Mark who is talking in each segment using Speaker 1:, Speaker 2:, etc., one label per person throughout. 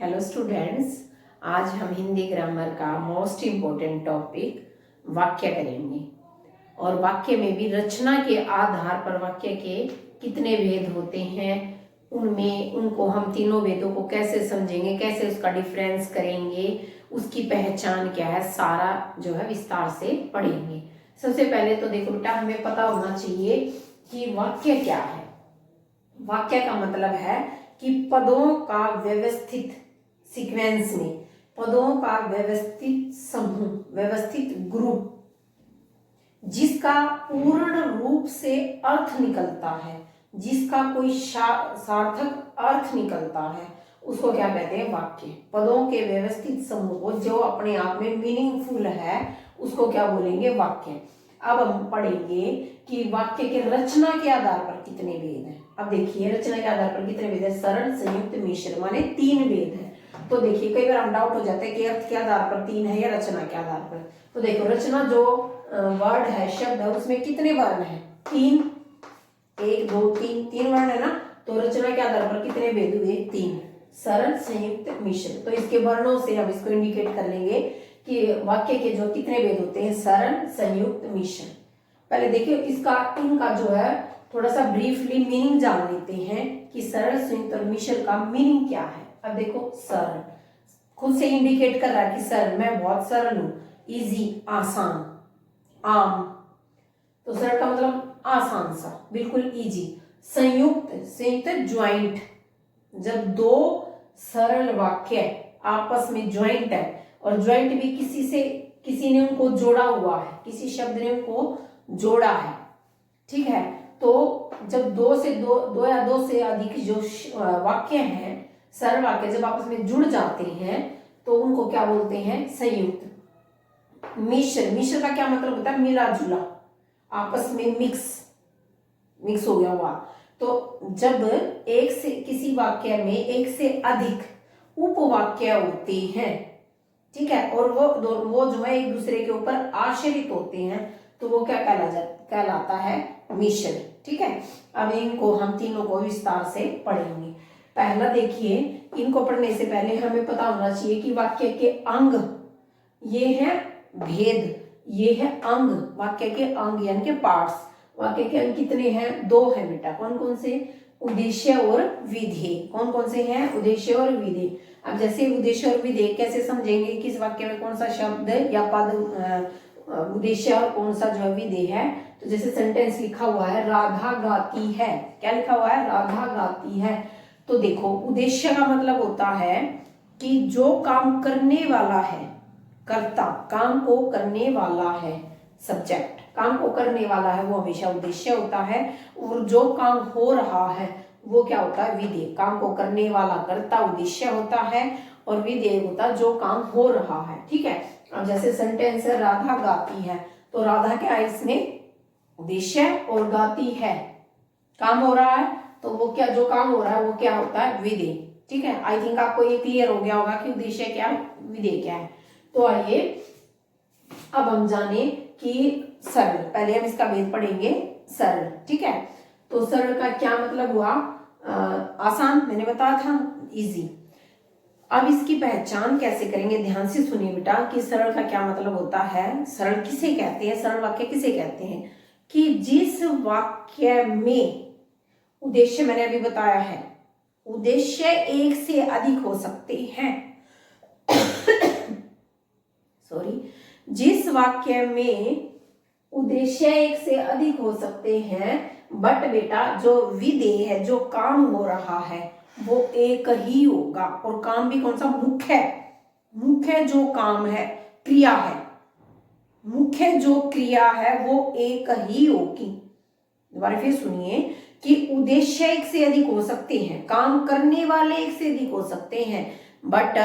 Speaker 1: Hello students, आज हम Hindi grammar का मोस्ट इम्पोर्टेंट टॉपिक वाक्य करेंगे। और वाक्य में भी रचना के आधार पर वाक्य के कितने भेद होते हैं, उनको हम तीनों भेदों को कैसे समझेंगे, कैसे उसका डिफरेंस करेंगे, उसकी पहचान क्या है, सारा जो है विस्तार से पढ़ेंगे। सबसे पहले तो देखो बेटा, हमें पता होना चाहिए कि वाक्य क्या है। वाक्य का मतलब है कि पदों का व्यवस्थित सीक्वेंस में, पदों का व्यवस्थित समूह, व्यवस्थित ग्रुप, जिसका पूर्ण रूप से अर्थ निकलता है, जिसका कोई सार्थक अर्थ निकलता है, उसको क्या कहते हैं? वाक्य। पदों के व्यवस्थित समूह को जो अपने आप में मीनिंगफुल है, उसको क्या बोलेंगे? वाक्य। अब हम पढ़ेंगे कि वाक्य के रचना के आधार पर कितने भेद हैं। अब देखिए, रचना के आधार पर कितने भेद है? सरल, संयुक्त, मिश्र, माने 3 भेद है। तो देखिए, कई बार हम डाउट हो जाते हैं कि अर्थ के आधार पर 3 है या रचना के आधार पर। तो देखो, रचना जो वर्ड है, शब्द है, उसमें कितने वर्ण है? 3। 1 2 3 3 वर्ण है ना। तो रचना के आधार पर कितने भेद हुए? 3। सरल, संयुक्त, मिश्र। तो इसके वर्णों से हम इसको इंडिकेट कर लेंगे कि वाक्य के जो कितने भेद होते हैं? सरल, संयुक्त, मिश्र। पहले देखिए इनका जो है थोड़ा सा ब्रीफली मीनिंग जान लेते हैं कि सरल, संयुक्त और मिश्र का मीनिंग क्या है। अब देखो, सरल खुद से इंडिकेट कर रहा है कि सरल, मैं बहुत सरल हूं। इजी, आसान, आम। तो सरल का मतलब आसान सा, बिल्कुल इजी। संयुक्त, संयुक्त ज्वाइंट, जब दो सरल वाक्य आपस में ज्वाइंट है, और ज्वाइंट भी किसी ने उनको जोड़ा हुआ है, किसी शब्द ने उनको जोड़ा है, ठीक है। तो जब दो या दो से अधिक जो वाक्य हैं, सरल वाक्य, जब आपस में जुड़ जाते हैं तो उनको क्या बोलते हैं? संयुक्त। मिश्र, मिश्र का क्या मतलब होता है? मिला जुला, आपस में मिक्स हो गया हुआ। तो जब किसी वाक्य में एक से अधिक उपवाक्य होते हैं, ठीक है, और वो जो है एक दूसरे के ऊपर आश्रित होते हैं, तो वो क्या कहलाता है? मिश्र, ठीक है। अब इनको हम तीनों को विस्तार से पढ़ेंगे। पहला देखिए, इनको पढ़ने से पहले हमें पता होना चाहिए कि वाक्य के अंग ये है भेद, ये है अंग, वाक्य के अंग यानी के पार्ट्स। वाक्य के अंग कितने हैं? 2 हैं बेटा। कौन कौन से? उद्देश्य और विधेय। कौन कौन से हैं? उद्देश्य और विधेय। अब जैसे उद्देश्य और विधेय कैसे समझेंगे? किस वाक्य में कौन सा शब्द या पद उद्देश्य और कौन सा जो है विधेय है। तो जैसे सेंटेंस लिखा हुआ है, राधा गाती है। क्या लिखा हुआ है? राधा गाती है। तो देखो, उद्देश्य का मतलब होता है कि जो काम करने वाला है, कर्ता, काम को करने वाला है, सब्जेक्ट काम को करने वाला है, वो हमेशा उद्देश्य होता है। और जो काम हो रहा है वो क्या होता है? विधेय। काम को करने वाला कर्ता उद्देश्य होता है, और विधेय होता है जो काम हो रहा है, ठीक है। अब जैसे सेंटेंस है, राधा गाती है, तो राधा क्या है इसमें? उद्देश्य, और गाती है काम हो रहा है, तो वो क्या, जो काम हो रहा है वो क्या होता है? विधेय, ठीक है। आई थिंक आपको ये क्लियर हो गया होगा कि उद्देश्य क्या है, विधेय क्या है। तो आइए अब हम जाने कि सरल, पहले हम इसका भेद पढ़ेंगे। सरल, ठीक है। तो सरल का क्या मतलब हुआ? आसान, मैंने बताया था, इजी। अब इसकी पहचान कैसे करेंगे? ध्यान से सुनिए बेटा कि सरल का क्या मतलब होता है। सरल किसे कहते हैं? सरल वाक्य किसे कहते हैं? कि जिस वाक्य में उद्देश्य, मैंने अभी बताया है, उद्देश्य एक से अधिक हो सकते हैं सॉरी, जिस वाक्य में उद्देश्य एक से अधिक हो सकते हैं, बट बेटा जो विधेय है, जो काम हो रहा है, वो एक ही होगा। और काम भी कौन सा? मुख्य जो काम है, क्रिया है, मुख्य जो क्रिया है वो एक ही होगी। दोबारा फिर सुनिए कि उद्देश्य एक से अधिक हो सकते हैं, काम करने वाले एक से अधिक हो सकते हैं, बट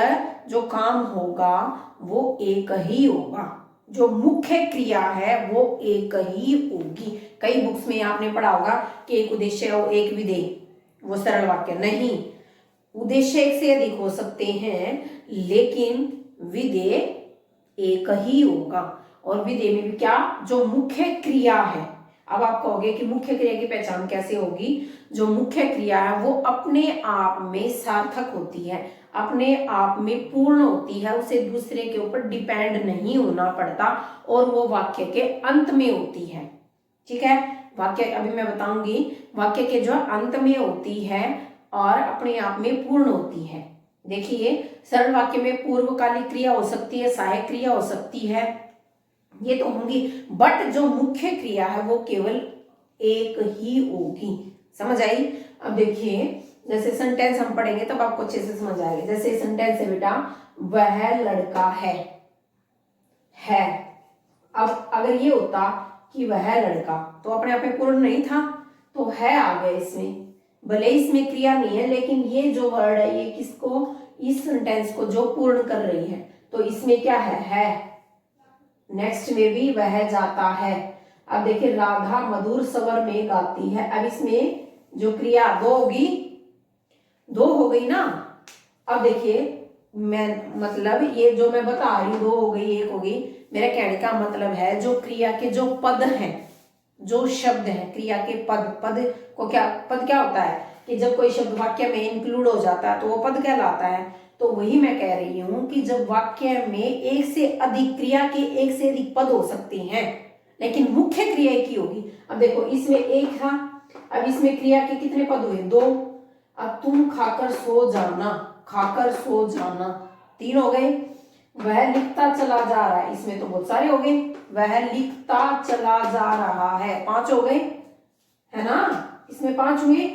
Speaker 1: जो काम होगा वो एक ही होगा। जो मुख्य क्रिया है वो एक ही होगी। कई बुक्स में आपने पढ़ा होगा कि एक उद्देश्य और एक विधेय, वो सरल वाक्य नहीं। उद्देश्य एक से अधिक हो सकते हैं, लेकिन विधेय एक ही होगा। और विधेय में भी क्या? जो मुख्य क्रिया है। अब आप कहोगे कि मुख्य क्रिया की पहचान कैसे होगी? जो मुख्य क्रिया है वो अपने आप में सार्थक होती है, अपने आप में पूर्ण होती है, उसे दूसरे के ऊपर डिपेंड नहीं होना पड़ता और वो वाक्य के अंत में होती है। ठीक है, वाक्य अभी मैं बताऊंगी, वाक्य के जो अंत में होती है और अपने आप में पूर्ण होती है। देखिए, सरल वाक्य में पूर्वकालिक क्रिया हो सकती है, सहायक क्रिया हो सकती है, ये तो होंगी, बट जो मुख्य क्रिया है वो केवल एक ही होगी। समझ आई? अब देखिए, जैसे सेंटेंस हम पढ़ेंगे तब आपको अच्छे से समझ आएगा। जैसे सेंटेंस है बेटा, वह लड़का है। अब अगर ये होता कि वह लड़का, तो अपने आप में पूर्ण नहीं था, तो है आ गया इसमें, भले इसमें क्रिया नहीं है, लेकिन ये जो वर्ड है ये किसको, इस सेंटेंस को जो पूर्ण कर रही है, तो इसमें क्या है। नेक्स्ट में भी वह जाता है। अब देखिए, राधा मधुर स्वर में गाती है। अब इसमें जो क्रिया दो होगी, दो हो गई ना। अब देखिए, मैं मतलब ये जो मैं बता रही हूँ, दो हो गई, एक हो गई, मेरा कहने का मतलब है जो क्रिया के जो पद हैं, जो शब्द है, क्रिया के पद को क्या, पद क्या होता है कि जब कोई शब्द वाक्य में इंक्लूड हो जाता है तो वो पद कहलाता है। तो वही मैं कह रही हूं कि जब वाक्य में एक से अधिक क्रिया के एक से अधिक पद हो सकते हैं, लेकिन मुख्य क्रिया एक ही होगी। अब देखो, इसमें एक था, अब इसमें क्रिया के कितने पद हुए, दो। अब तुम खाकर सो जाना, खाकर सो जाना, तीन हो गए। वह लिखता चला जा रहा है, इसमें तो बहुत सारे हो गए, वह लिखता चला जा रहा है, पांच हो गए, है ना, इसमें पांच हुए।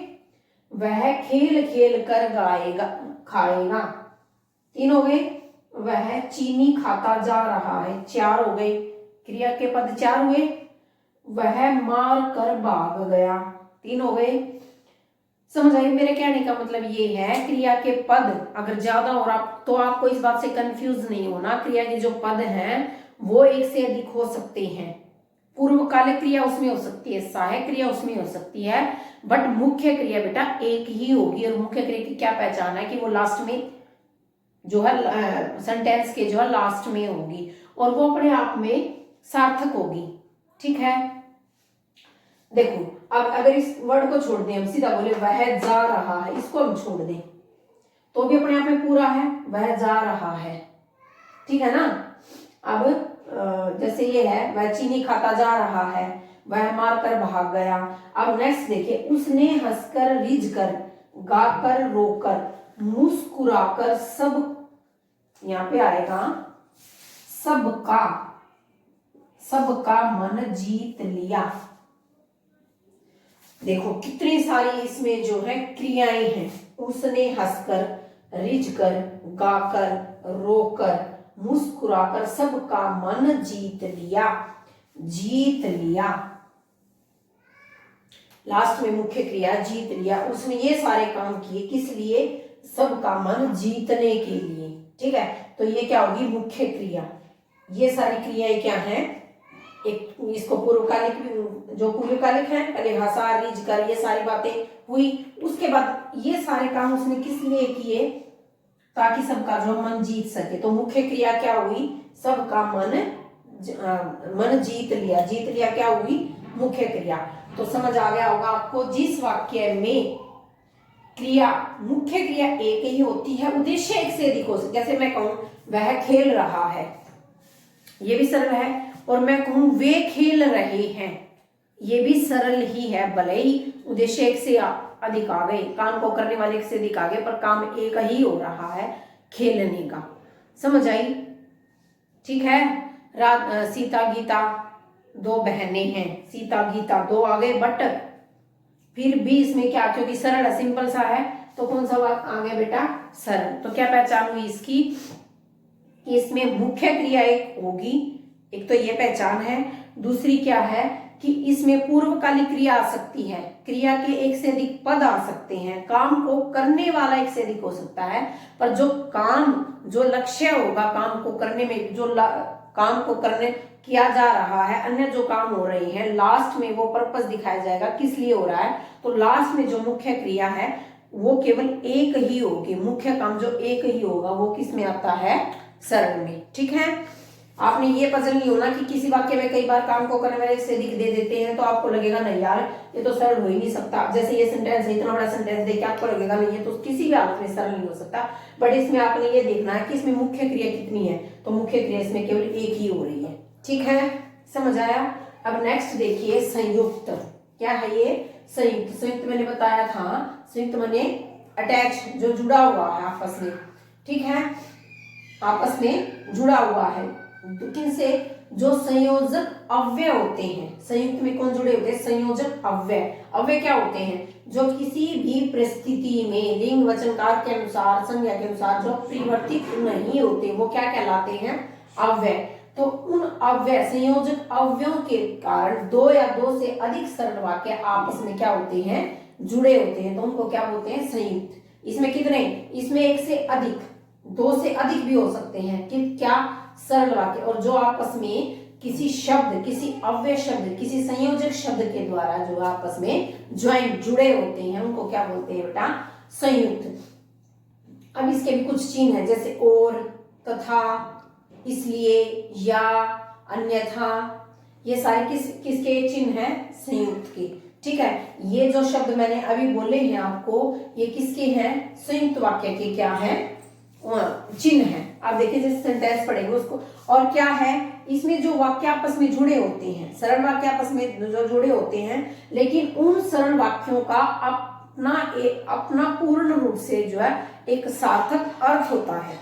Speaker 1: वह खेल खेल कर गाएगा, खाएगा, तीन हो गए। वह चीनी खाता जा रहा है, चार हो गए, क्रिया के पद चार हुए। वह मार कर भाग गया, तीन हो गए। समझ आई? मेरे कहने का मतलब ये है, क्रिया के पद अगर ज्यादा और आप, तो आपको इस बात से कंफ्यूज नहीं होना। क्रिया के जो पद हैं वो एक से अधिक हो सकते हैं, पूर्वकालिक क्रिया उसमें हो सकती है, सहायक क्रिया उसमें हो सकती है, बट मुख्य क्रिया बेटा एक ही होगी। और मुख्य क्रिया की क्या पहचान है कि वो लास्ट में जो है, सेंटेंस के जो है लास्ट में होगी और वो अपने आप में सार्थक होगी। ठीक है, देखो, अब अगर इस वर्ड को छोड़ दें, हम सीधा बोले वह जा रहा है, इसको हम छोड़ दें तो भी अपने आप में पूरा है, वह जा रहा है। ठीक है ना। अब जैसे ये है, वह चीनी खाता जा रहा है, वह मार कर भाग गया। अब नेक्स्ट देखिए, उसने हंसकर, रिझ कर, गाकर, रोकर, मुस्कुराकर, सब, यहां पे आएगा सबका, सबका मन जीत लिया। देखो कितनी सारी इसमें जो है क्रियाएं हैं। उसने हंसकर, रिझकर, गाकर, रोकर, मुस्कुराकर सबका मन जीत लिया, जीत लिया। लास्ट में मुख्य क्रिया जीत लिया। उसने ये सारे काम किए किस लिए, सबका मन जीतने के लिए। ठीक है, तो ये क्या होगी, मुख्य क्रिया। ये सारी क्रियाएं क्या हैं, एक इसको पूर्वकालिक, जो पूर्वकालिक है, पहले हंसा, रिझ कर, ये सारी बातें हुई। उसके बाद ये सारे काम उसने किस लिए किए, ताकि सबका जो मन जीत सके। तो मुख्य क्रिया क्या हुई, सबका मन जीत लिया। जीत लिया क्या हुई, मुख्य क्रिया। तो समझ आ गया होगा आपको, जिस वाक्य में क्रिया, मुख्य क्रिया एक ही होती है, उद्देश्य एक से अधिक हो सकता है। जैसे मैं कहूं वह खेल रहा है, ये भी सरल है, और मैं कहूं वे खेल रहे हैं, ये भी सरल ही है। भले ही उद्देश्य एक से अधिक आ गए, काम को करने वाले एक से अधिक आ गए, पर काम एक ही हो रहा है, खेलने का। समझ आई? ठीक है। सीता गीता दो बहनें हैं, सीता गीता दो आ गए, बट फिर भी इसमें क्या, क्योंकि सरल है, सिंपल सा है, तो कौन सा आ गया बेटा, सरल। तो क्या पहचान हुई इसकी, कि इसमें मुख्य क्रिया एक होगी, एक तो ये पहचान है। दूसरी क्या है कि इसमें पूर्वकालिक क्रिया आ सकती है, क्रिया के एक से अधिक पद आ सकते हैं, काम को करने वाला एक से अधिक हो सकता है, पर जो काम, जो लक्ष्य होगा काम को करने में, जो काम को करने किया जा रहा है, अन्य जो काम हो रहे हैं, लास्ट में वो पर्पस दिखाया जाएगा किस लिए हो रहा है। तो लास्ट में जो मुख्य क्रिया है वो केवल एक ही होगी, मुख्य काम जो एक ही होगा वो किस में आता है, सरल में। ठीक है, आपने ये पजल नहीं होना कि किसी वाक्य में कई बार काम को करने वाले से अधिक दे देते हैं तो आपको लगेगा नहीं यार ये तो सरल हो ही नहीं सकता। जैसे ये सेंटेंस है, इतना बड़ा सेंटेंस देख के आपको लगेगा नहीं है तो किसी भी हालत में सरल नहीं हो सकता। बट इसमें आपने ये देखना है कि इसमें मुख्य क्रिया कितनी है, तो मुख्य क्रिया इसमें केवल एक ही हो रही है। ठीक है, समझ आया। अब नेक्स्ट देखिए संयुक्त। क्या है ये? संयुक्त। संयुक्त मैंने बताया था, संयुक्त माने अटैच, जो जुड़ा हुआ है आपस में। ठीक है, आपस में जुड़ा हुआ है। किनसे? जो संयोजक अव्यय होते हैं। संयुक्त में कौन जुड़े होते हैं? संयोजक अव्यय। अव्यय क्या होते हैं? जो किसी भी परिस्थिति में लिंग वचनकार के अनुसार, संज्ञा के अनुसार जो परिवर्तित नहीं होते, वो क्या कहलाते हैं? अव्यय। तो उन अव्यय, संयोजक अव्ययों के कारण दो या दो से अधिक सरल वाक्य आपस में क्या होते हैं? जुड़े होते हैं, तो उनको क्या बोलते हैं? संयुक्त। इसमें कितने? इसमें एक से अधिक, दो से अधिक भी हो सकते हैं कि क्या? सरल वाक्य। और जो आपस में किसी शब्द, किसी अव्यय शब्द, किसी संयोजक शब्द के द्वारा जो आपस में ज्वाइंट, जुड़े होते हैं, उनको क्या बोलते हैं बेटा? संयुक्त। अब इसके भी कुछ चिन्ह है, जैसे और, तथा, इसलिए, या, अन्यथा। ये सारे किसके चिन्ह हैं? संयुक्त के। ठीक है, ये जो शब्द मैंने अभी बोले हैं आपको, ये किसके हैं? संयुक्त वाक्य के क्या है? चिन्ह है। आप देखिए जैसे सेंटेंस पढ़ेंगे उसको। और क्या है इसमें? जो वाक्य आपस में जुड़े होते हैं, सरल वाक्य आपस में जो जुड़े होते हैं, लेकिन उन सरल वाक्यों का अपना पूर्ण रूप से जो है एक सार्थक अर्थ होता है।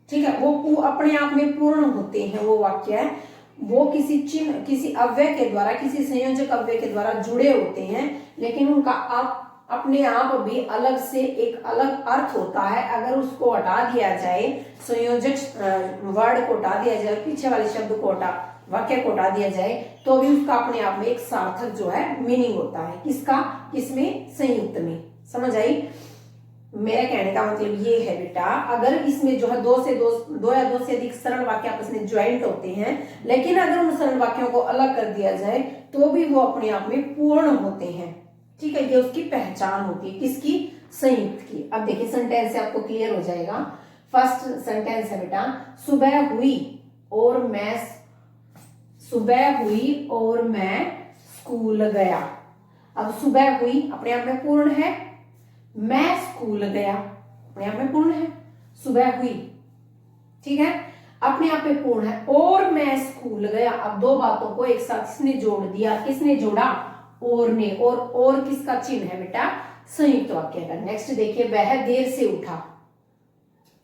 Speaker 1: ठीक है, वो अपने आप में पूर्ण होते हैं वो वाक्य, वो किसी चिन्ह, किसी अव्यय के द्वारा, किसी संयोजक अव्यय के द्वारा जुड़े होते हैं, लेकिन उनका अपने आप भी अलग से एक अलग अर्थ होता है। अगर उसको हटा दिया जाए, संयोजक वर्ड को हटा दिया जाए, पीछे वाले शब्द को वाक्य को हटा दिया जाए, तो भी उसका अपने आप में एक सार्थक जो है मीनिंग होता है। किसका? किसमें? संयुक्त में। समझ आई? मेरा कहने का मतलब ये है बेटा, अगर इसमें जो है दो या दो से अधिक सरल वाक्य आपस में ज्वाइंट होते हैं, लेकिन अगर उन सरल वाक्यों को अलग कर दिया जाए तो भी वो अपने आप में पूर्ण होते हैं। ठीक है, ये उसकी पहचान होती है। किसकी? संयुक्त की। अब देखिए सेंटेंस से आपको क्लियर हो जाएगा। फर्स्ट सेंटेंस है बेटा, सुबह हुई और मैं स्कूल गया। अब सुबह हुई अपने आप में पूर्ण है, मैं स्कूल गया अपने आप में पूर्ण है, सुबह हुई, ठीक है, अपने आप में पूर्ण है, और मैं स्कूल गया। अब दो बातों को एक साथ किसने जोड़ दिया? किसने जोड़ा? और ने। और किसका चिन्ह है बेटा? संयुक्त वाक्य का। नेक्स्ट देखिए, वह देर से उठा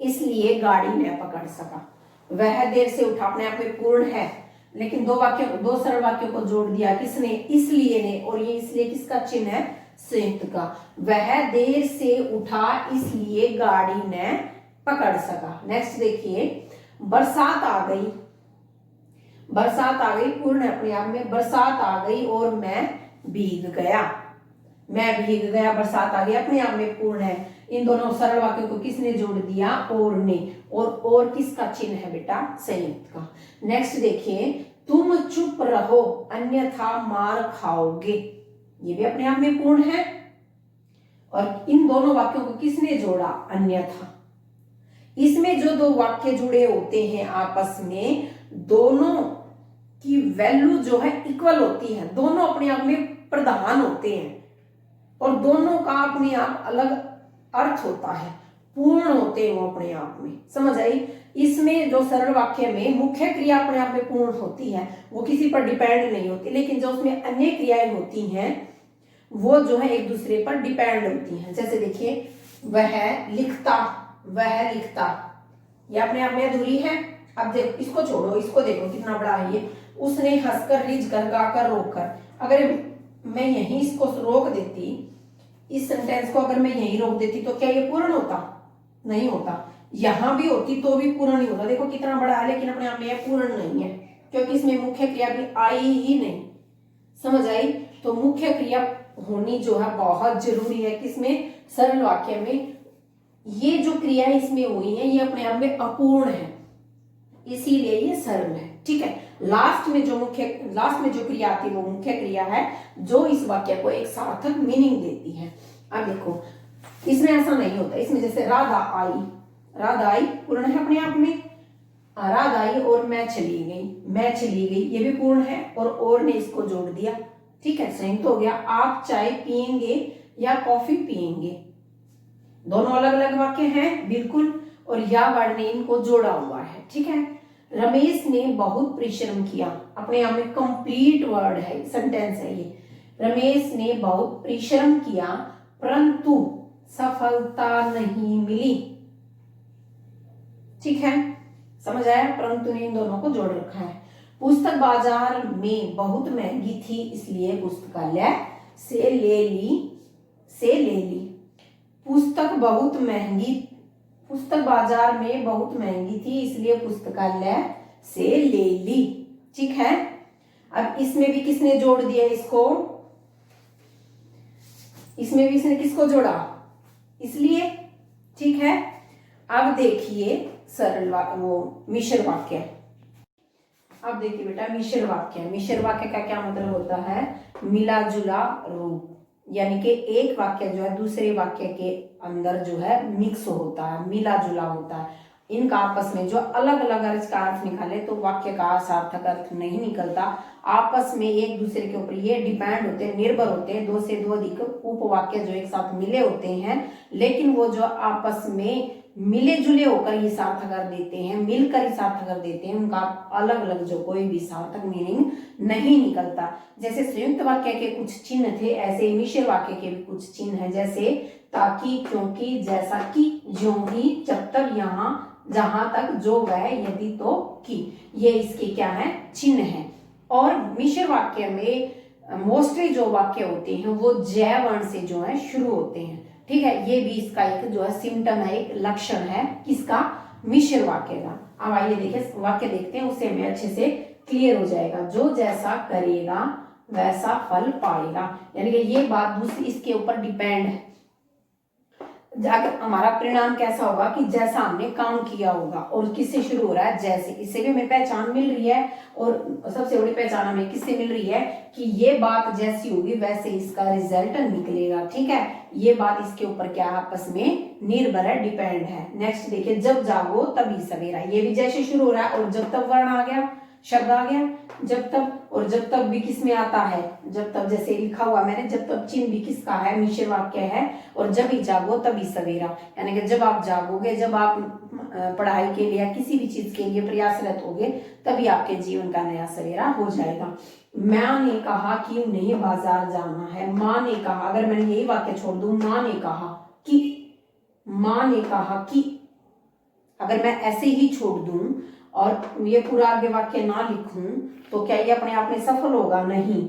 Speaker 1: इसलिए गाड़ी न पकड़ सका। वह देर से उठा अपने आप में पूर्ण है, लेकिन दो सरल वाक्यों को जोड़ दिया किसने? इसलिए ने। और ये इसलिए किसका चिन्ह है? संयुक्त का। वह देर से उठा इसलिए गाड़ी न पकड़ सका। नेक्स्ट देखिए, बरसात आ गई पूर्ण है अपने आप में। बरसात आ गई और मैं भीग गया। बरसात आ गई अपने आप में पूर्ण है। इन दोनों सरल वाक्यों को किसने जोड़ दिया? और ने। और किसका चिन्ह है बेटा? संयुक्त का। नेक्स्ट देखिए, तुम चुप रहो अन्यथा मार खाओगे। ये भी अपने आप में पूर्ण है। और इन दोनों वाक्यों को किसने जोड़ा? अन्यथा। इसमें जो दो वाक्य जुड़े होते हैं आपस में, दोनों की वैल्यू जो है इक्वल होती है, दोनों अपने आप में प्रधान होते हैं और दोनों का अपने आप अलग अर्थ होता है, पूर्ण होते हैं वो अपने आप में। समझ आई? इसमें जो सरल वाक्य में मुख्य क्रिया अपने आप में पूर्ण होती है, वो किसी पर डिपेंड नहीं होती, लेकिन जो उसमें अन्य क्रियाएं होती हैं वो जो है एक दूसरे पर डिपेंड होती हैं। जैसे देखिए, वह लिखता, ये अपने आप में अधूरी है। अब देखो, इसको छोड़ो, इसको देखो कितना बड़ा है ये। उसने हंसकर, रिझकर, गाकर, रोककर। अगर मैं यहीं इसको रोक देती, इस सेंटेंस को अगर मैं यहीं रोक देती, तो क्या ये पूर्ण होता? नहीं होता। यहां भी होती तो भी पूर्ण नहीं होता। देखो कितना बड़ा है, लेकिन अपने आप में यह पूर्ण नहीं है, क्योंकि इसमें मुख्य क्रिया भी आई ही नहीं। समझ आई? तो मुख्य क्रिया होनी जो है बहुत जरूरी है। किसमें? सरल वाक्य में। ये जो क्रिया इसमें हुई है, ये अपने आप में अपूर्ण है, इसीलिए ये सरल है। ठीक है, लास्ट में जो क्रिया आती है वो मुख्य क्रिया है, जो इस वाक्य को एक सार्थक मीनिंग देती है। अब देखो, इसमें ऐसा नहीं होता। इसमें जैसे राधा आई पूर्ण है अपने आप में, आराग आई और मैं चली गई, मैं चली गई, ये भी पूर्ण है और ने इसको जोड़ दिया, ठीक है, संयुक्त हो गया। आप चाय पियेंगे या कॉफी पियेंगे, दोनों अलग अलग वाक्य हैं बिल्कुल, और या वर्ड ने इनको जोड़ा हुआ है, ठीक है। रमेश ने बहुत परिश्रम किया, अपने आप में कंप्लीट वर्ड है, सेंटेंस है ये। रमेश ने बहुत परिश्रम किया परंतु सफलता नहीं मिली, ठीक है, समझ आया। परंतु ने इन दोनों को जोड़ रखा है। पुस्तक बाजार में बहुत महंगी थी इसलिए पुस्तकालय से ले ली। पुस्तक बहुत महंगी, पुस्तक बाजार में बहुत महंगी थी इसलिए पुस्तकालय से ले ली, ठीक है। अब इसमें भी किसने जोड़ दिया इसको, इसमें भी इसने किसको जोड़ा, इसलिए, ठीक है। अब देखिए सरल वो मिश्र वाक्य। अब देखिए बेटा मिश्र वाक्य, मिश्र वाक्य का क्या मतलब होता है, मिला जुला रूप, यानी कि एक वाक्य जो है दूसरे वाक्य के अंदर जो है मिक्स होता है, मिला जुला होता है। इनका आपस में जो अलग अलग अर्थ का अर्थ निकाले तो वाक्य का सार्थक अर्थ नहीं निकलता। आपस में एक दूसरे के ऊपर ये डिपेंड होते हैं, निर्भर होते हैं। दो से दो अधिक उपवाक्य जो एक साथ मिले होते हैं, लेकिन वो जो आपस में मिले जुले होकर ही सार्थक अर्थ देते हैं, मिलकर ही सार्थक अर्थ देते हैं, उनका अलग अलग जो कोई भी सार्थक मीनिंग नहीं निकलता। जैसे संयुक्त वाक्य के कुछ चिन्ह थे, ऐसे मिश्र वाक्य के भी कुछ चिन्ह हैं, जैसे ताकि, क्योंकि, जैसा कि, ज्यों ही, जब तक, यहाँ, जहां तक, जो, वह, यदि, तो, कि, ये इसके क्या है, चिन्ह हैं। और मिश्र वाक्य में मोस्टली जो वाक्य होते हैं वो जय वर्ण से जो है शुरू होते हैं, ठीक है। ये भी इसका एक जो है सिम्टम है, एक लक्षण है किसका, मिश्र वाक्य का। अब आइए देखिए वाक्य देखते हैं, उससे हमें अच्छे से क्लियर हो जाएगा। जो जैसा करेगा वैसा फल पाएगा, यानी कि ये बात दूसरी इसके ऊपर डिपेंड है। अगर हमारा परिणाम कैसा होगा कि जैसा हमने काम किया होगा, और किससे शुरू हो रहा है, जैसे, इससे भी हमें पहचान मिल रही है। और सबसे बड़ी पहचान हमें किससे मिल रही है कि ये बात जैसी होगी वैसे इसका रिजल्ट निकलेगा, ठीक है। ये बात इसके ऊपर क्या आपस में निर्भर है, डिपेंड है। नेक्स्ट देखिए, जब जागो तभी सवेरा, ये भी जैसे शुरू हो रहा है और जब तक वर्ण आ गया, शब्द आ गया, जब तक, और जब तक भी किस में आता है, जब तक, जैसे लिखा हुआ मैंने, जब तक चिन्ह भी किसका है, मिश्र वाक्य है। और जब ही जागो तभी सवेरा, यानी कि जब आप जागोगे, जब आप पढ़ाई के लिए या किसी भी चीज के लिए प्रयासरत होगे, तभी आपके जीवन का नया सवेरा हो जाएगा। माँ ने कहा कि उन्हें बाजार जाना है, माँ ने कहा, अगर मैंने यही वाक्य छोड़ दूं, माँ ने कहा कि, माँ ने कहा कि, अगर मैं ऐसे ही छोड़ दूं और ये पूरा आगे वाक्य ना लिखूं तो क्या ये अपने आप में सफल होगा, नहीं।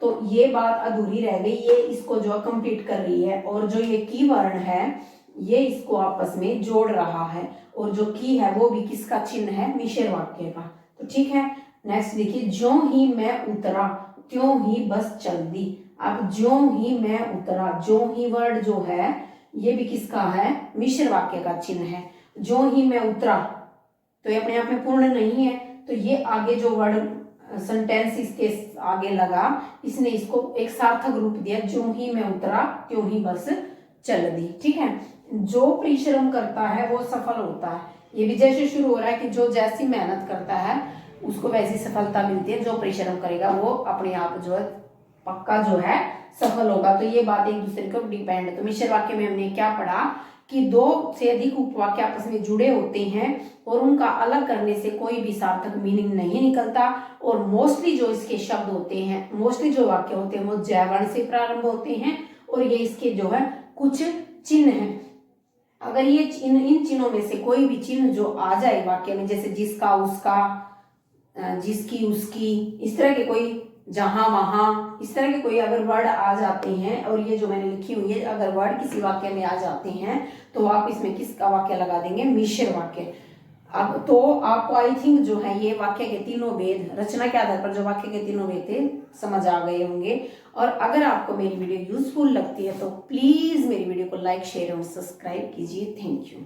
Speaker 1: तो ये बात अधूरी रह गई, ये इसको जो कंप्लीट कर रही है। और जो ये की वर्ण है ये इसको आपस में जोड़ रहा है, और जो की है वो भी किसका चिन्ह है, मिश्र वाक्य का, तो ठीक है। नेक्स्ट देखिए, ज्यों ही मैं उतरा त्यों ही बस चल दी। अब ज्यों ही मैं उतरा, ज्यों ही वर्ड जो है ये भी किसका है, मिश्र वाक्य का चिन्ह है। ज्यों ही मैं उतरा, तो ये अपने आप में पूर्ण नहीं है, तो ये आगे जो वर्ड सेंटेंस इसके आगे लगा, इसने इसको एक सार्थक रूप दिया, ज्यों ही मैं उतरा त्यों ही बस चल दी, ठीक है। जो परिश्रम करता है वो सफल होता है, ये भी जैसे शुरू हो रहा है कि जो जैसी मेहनत करता है उसको वैसी सफलता मिलती है, जो परिश्रम करेगा वो अपने आप जो है पक्का जो है सफल होगा। तो ये बात एक दूसरे को डिपेंड है। तो मिश्र वाक्य में हमने क्या पढ़ा कि दो से अधिक उपवाक्य आपस में जुड़े होते हैं और उनका अलग करने से कोई भी सार्थक मीनिंग नहीं निकलता। और मोस्टली जो इसके शब्द होते हैं, मोस्टली जो वाक्य होते हैं वो जय वर्ण से प्रारंभ होते हैं, और ये इसके जो है कुछ चिन्ह हैं। अगर ये इन चिन्हों में से कोई भी चिन्ह जो आ जाए वाक्य में, जैसे जिसका, उसका, जिसकी, उसकी, इस तरह के कोई, जहां, वहां, इस तरह के कोई अगर वर्ड आ जाते हैं, और ये जो मैंने लिखी हुई है अगर वर्ड किसी वाक्य में आ जाते हैं तो आप इसमें किसका वाक्य लगा देंगे, मिश्र वाक्य। अब तो आपको आई थिंक जो है ये वाक्य के तीनों भेद, रचना के आधार पर जो वाक्य के तीनों भेद थे समझ आ गए होंगे। और अगर आपको मेरी वीडियो यूजफुल लगती है तो प्लीज मेरी वीडियो को लाइक, शेयर और सब्सक्राइब कीजिए। Thank you.